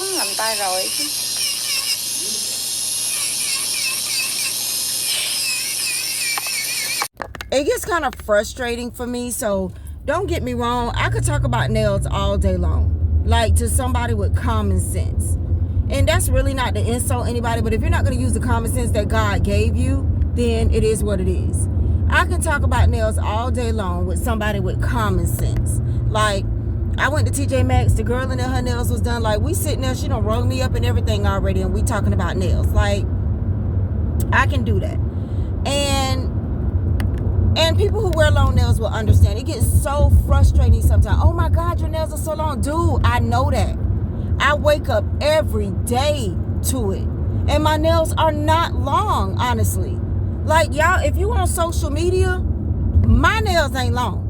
làm tay rồi chứ. It gets kind of frustrating for me, so don't get me wrong. I could talk about nails all day long, like to somebody with common sense. And that's really not to insult anybody, but if you're not going to use the common sense that God gave you, then it is what it is. I can talk about nails all day long with somebody with common sense. Like, I went to TJ Maxx, the girl in there, her nails was done. Like, we sitting there, she done rung me up and everything already, and we talking about nails. Like, I can do that. And people who wear long nails will understand. It gets so frustrating sometimes. Oh my God, your nails are so long. Dude, I know that. I wake up every day to it. And my nails are not long, honestly. Like, y'all, if you on social media, my nails ain't long.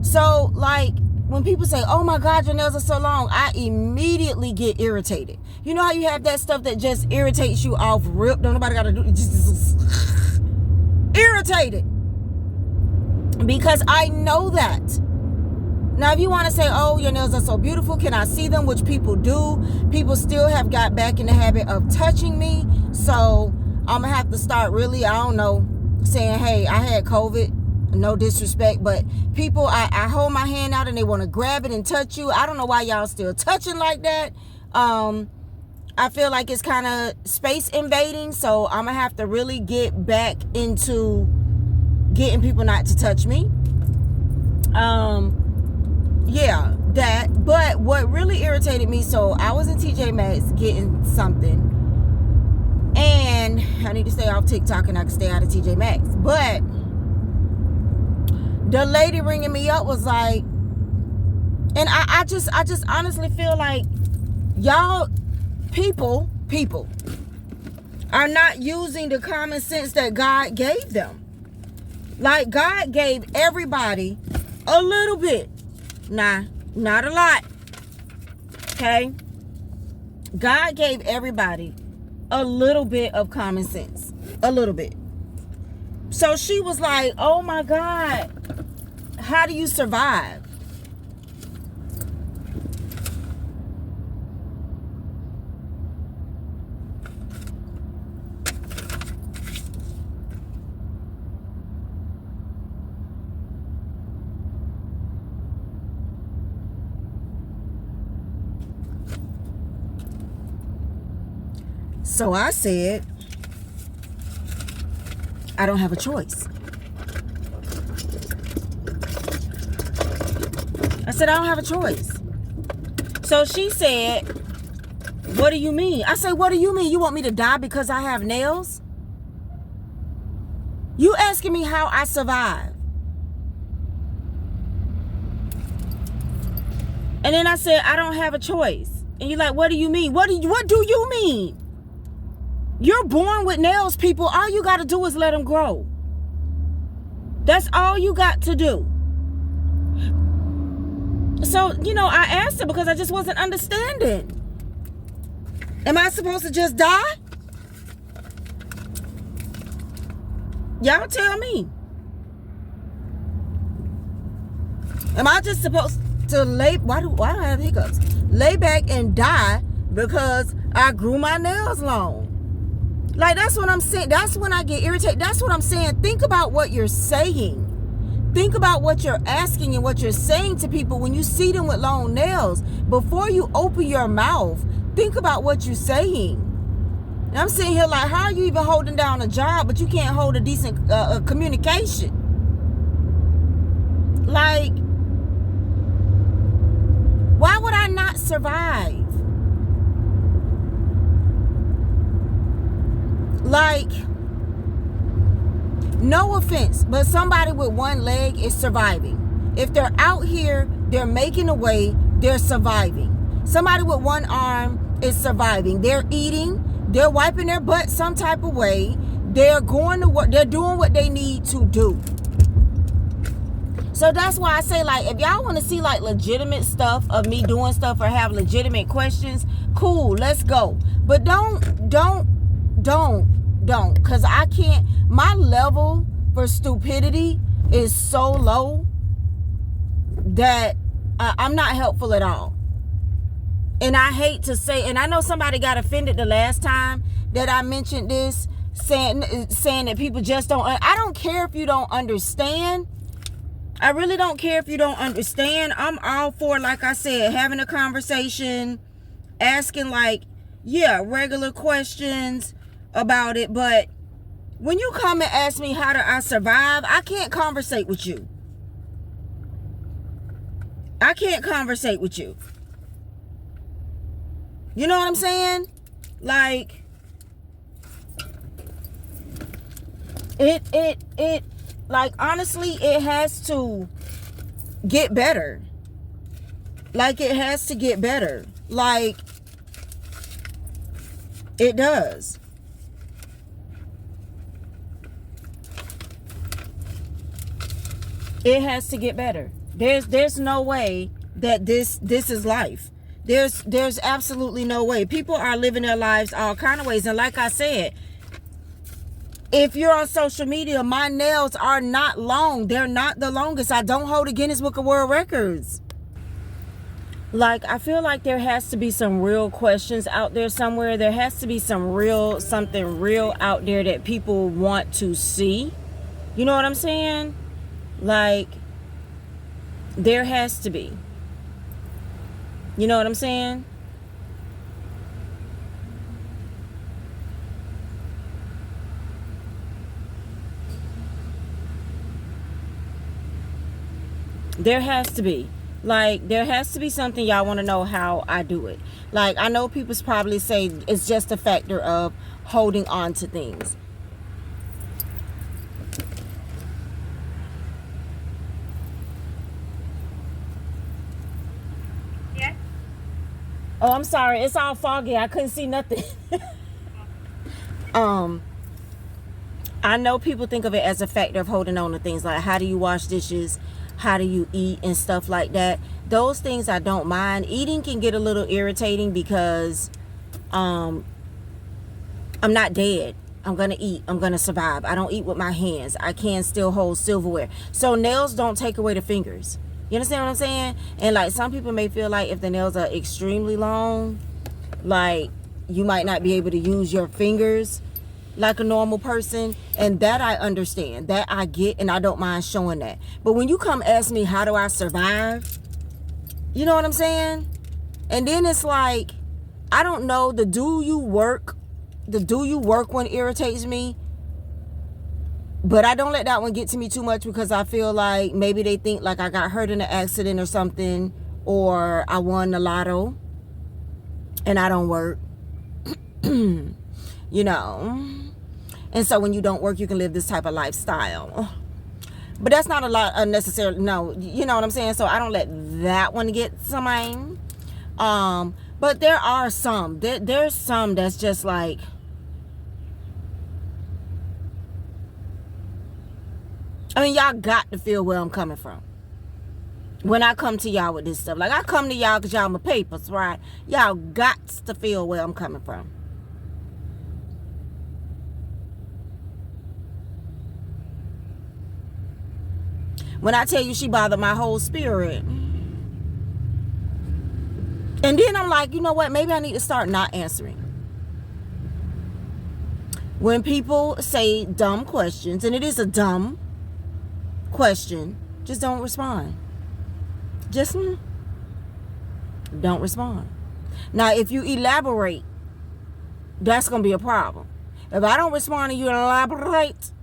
So, like, when people say, oh my God, your nails are so long, I immediately get irritated. You know how you have that stuff that just irritates you off rip? Don't nobody got to do it. Just irritated. Because I know that. Now, if you want to say, oh, your nails are so beautiful, can I see them? Which people do. People still have got back in the habit of touching me. So, I'm going to have to start really, I don't know, saying, hey, I had COVID. No disrespect, but people, I hold my hand out and they want to grab it and touch you. I don't know why y'all still touching like that. I feel like it's kind of space invading, so I'm gonna have to really get back into getting people not to touch me. Yeah, that. But what really irritated me, so I was in TJ Maxx getting something, and I need to stay off TikTok and I can stay out of TJ Maxx, but the lady ringing me up was like, and I just honestly feel like y'all people are not using the common sense that God gave them. Like, God gave everybody a little bit. Nah, not a lot. Okay? God gave everybody a little bit of common sense. A little bit. So she was like, oh my God, how do you survive? So I said, I don't have a choice. I said, I don't have a choice. So she said, what do you mean? I said, what do you mean? You want me to die because I have nails? You asking me how I survive. And then I said, I don't have a choice. And you're like, what do you mean? What do you mean? You're born with nails, people. All you got to do is let them grow. That's all you got to do. So, I asked her because I just wasn't understanding. Am I supposed to just die? Y'all tell me. Am I just supposed to why do I have hiccups? Lay back and die because I grew my nails long. Like, that's what I'm saying. That's when I get irritated. That's what I'm saying. Think about what you're saying. Think about what you're asking and what you're saying to people when you see them with long nails. Before you open your mouth, think about what you're saying. And I'm sitting here like, how are you even holding down a job, but you can't hold a decent communication? Like, why would I not survive? Like, no offense, but somebody with one leg is surviving. If they're out here, they're making a way, they're surviving. Somebody with one arm is surviving. They're eating, they're wiping their butt some type of way. They're going to work, they're doing what they need to do. So that's why I say, like, if y'all want to see like legitimate stuff of me doing stuff or have legitimate questions, cool, let's go. But don't, because I can't, my level for stupidity is so low that I'm not helpful at all. And I hate to say, and I know somebody got offended the last time that I mentioned this, saying that people just don't. I don't care if you don't understand. I really don't care if you don't understand. I'm all for, like I said, having a conversation, asking regular questions about it. But when you come and ask me how do I survive, I can't conversate with you. I can't conversate with you. You know what I'm saying? Like, like, honestly, it has to get better. Like, it has to get better. Like, it does. It has to get better. There's no way that this is life. There's absolutely no way. People are living their lives all kind of ways. And like I said, if you're on social media, my nails are not long. They're not the longest. I don't hold a Guinness Book of World Records. Like, I feel like there has to be some real questions out there somewhere. There has to be something real out there that people want to see. You know what I'm saying? Like, there has to be. You know what I'm saying? There has to be. Like, there has to be something y'all want to know how I do it. Like, I know people's probably say it's just a factor of holding on to things. Yes? Oh, I'm sorry. It's all foggy. I couldn't see nothing. I know people think of it as a factor of holding on to things. Like, how do you wash dishes? How do you eat and stuff like that? Those things I don't mind. Eating can get a little irritating because I'm not dead. I'm gonna eat. I'm gonna survive. I don't eat with my hands. I can still hold silverware. So nails don't take away the fingers. You understand what I'm saying? And like, some people may feel like if the nails are extremely long, like, you might not be able to use your fingers like a normal person. And that I understand, that I get, and I don't mind showing that. But when you come ask me how do I survive, you know what I'm saying? And then it's like, I don't know, the do you work one irritates me. But I don't let that one get to me too much, because I feel like maybe they think like I got hurt in an accident or something, or I won the lotto and I don't work. You know. And so when you don't work, you can live this type of lifestyle. But that's not a lot unnecessary. No, you know what I'm saying? So I don't let that one get to mine. But there are some. There's some that's just like, I mean, y'all got to feel where I'm coming from when I come to y'all with this stuff. Like, I come to y'all because y'all my papers, right? Y'all got to feel where I'm coming from. When I tell you she bothered my whole spirit. And then I'm like, you know what? Maybe I need to start not answering. When people say dumb questions, and it is a dumb question, just don't respond. Just don't respond. Now, if you elaborate, that's going to be a problem. If I don't respond and you elaborate,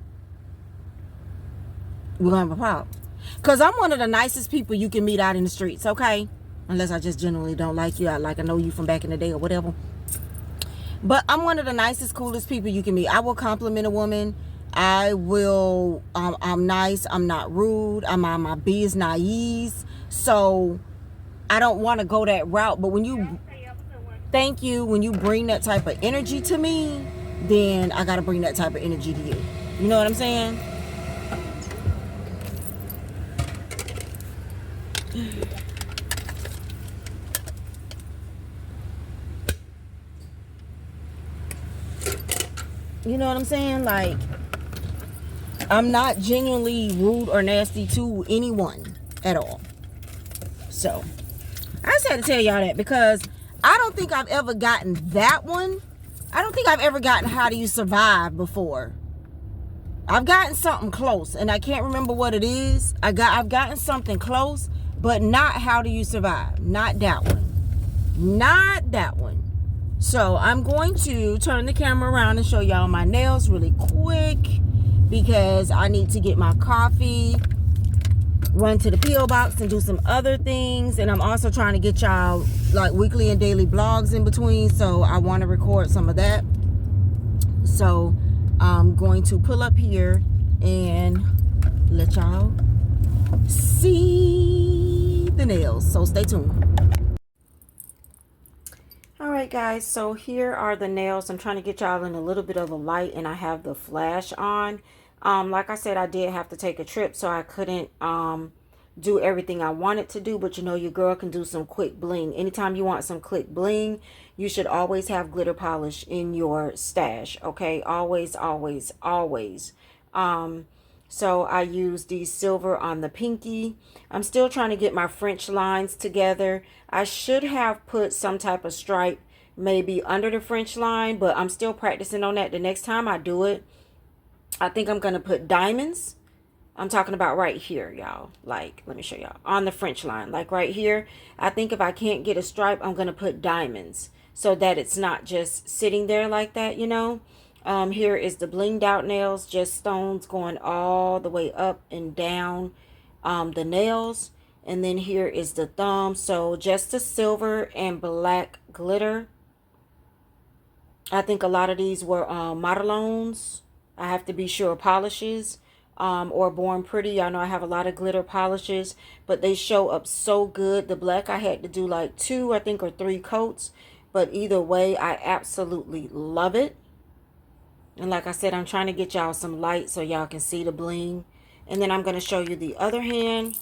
we're going to have a problem. Because I'm one of the nicest people you can meet out in the streets, okay? Unless I just generally don't like you. I know you from back in the day or whatever. But I'm one of the nicest, coolest people you can meet. I will compliment a woman. I will, I'm nice. I'm not rude. I'm on my biz naive. So I don't want to go that route. But when you, thank you, when you bring that type of energy to me, then I got to bring that type of energy to you. You know what I'm saying? You know what I'm saying? Like, I'm not genuinely rude or nasty to anyone at all. So I just had to tell y'all that, because I don't think I've ever gotten that one. I don't think I've ever gotten How Do You Survive before. I've gotten something close, and I can't remember what it is. I've gotten something close, but not How Do You Survive. Not that one. Not that one. So I'm going to turn the camera around and show y'all my nails really quick, because I need to get my coffee, run to the P.O. box, and do some other things. And I'm also trying to get y'all like weekly and daily vlogs in between, so I want to record some of that. So I'm going to pull up here and let y'all see the nails, so stay tuned. All right, guys, so here are the nails. I'm trying to get y'all in a little bit of a light, and I have the flash on. Like I said, I did have to take a trip, so I couldn't do everything I wanted to do, but you know, your girl can do some quick bling. Anytime you want some quick bling, you should always have glitter polish in your stash, okay? Always, always, always. So I use the silver on the pinky. I'm still trying to get my French lines together. I should have put some type of stripe maybe under the French line, but I'm still practicing on that. The next time I do it, I think I'm going to put diamonds. I'm talking about right here, y'all. Like, let me show y'all. On the French line, like right here. I think if I can't get a stripe, I'm going to put diamonds, so that it's not just sitting there like that, you know. Here is the blinged out nails, just stones going all the way up and down the nails. And then here is the thumb. So just the silver and black glitter. I think a lot of these were Modelones. I have to be sure polishes. Or Born Pretty. Y'all know I have a lot of glitter polishes, but they show up so good. The black, I had to do like 2, I think, or 3 coats. But either way, I absolutely love it. And like I said, I'm trying to get y'all some light so y'all can see the bling. And then I'm going to show you the other hand.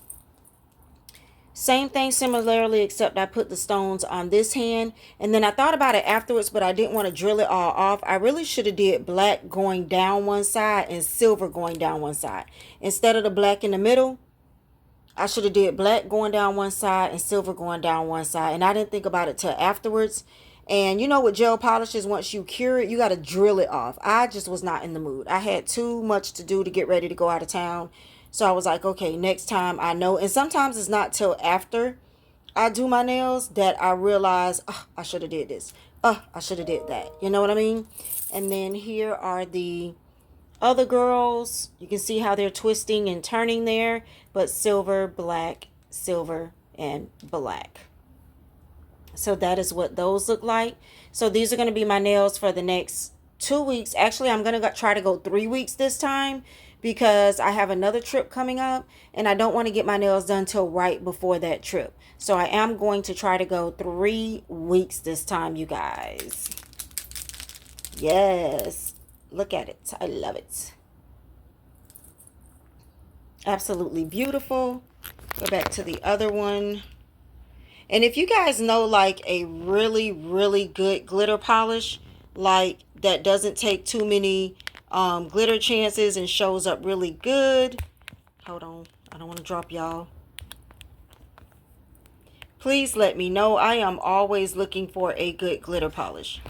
Same thing similarly, except I put the stones on this hand. And then I thought about it afterwards, but I didn't want to drill it all off. I really should have did black going down one side and silver going down one side. Instead of the black in the middle, I should have did black going down one side and silver going down one side. And I didn't think about it till afterwards. And you know, with gel polishes, once you cure it, you got to drill it off. I just was not in the mood. I had too much to do to get ready to go out of town. So I was like, okay, next time I know. And sometimes it's not till after I do my nails that I realize, oh, I should have did this. Oh, I should have did that. You know what I mean? And then here are the other girls. You can see how they're twisting and turning there. But silver, black, silver, and black. So that is what those look like. So these are going to be my nails for the next 2 weeks. Actually, I'm going to try to go 3 weeks this time, because I have another trip coming up and I don't want to get my nails done till right before that trip. So I am going to try to go 3 weeks this time, you guys. Yes. Look at it. I love it. Absolutely beautiful. Go back to the other one. And if you guys know like a really, really good glitter polish, like that doesn't take too many glitter chances and shows up really good. Hold on. I don't want to drop y'all. Please let me know. I am always looking for a good glitter polish.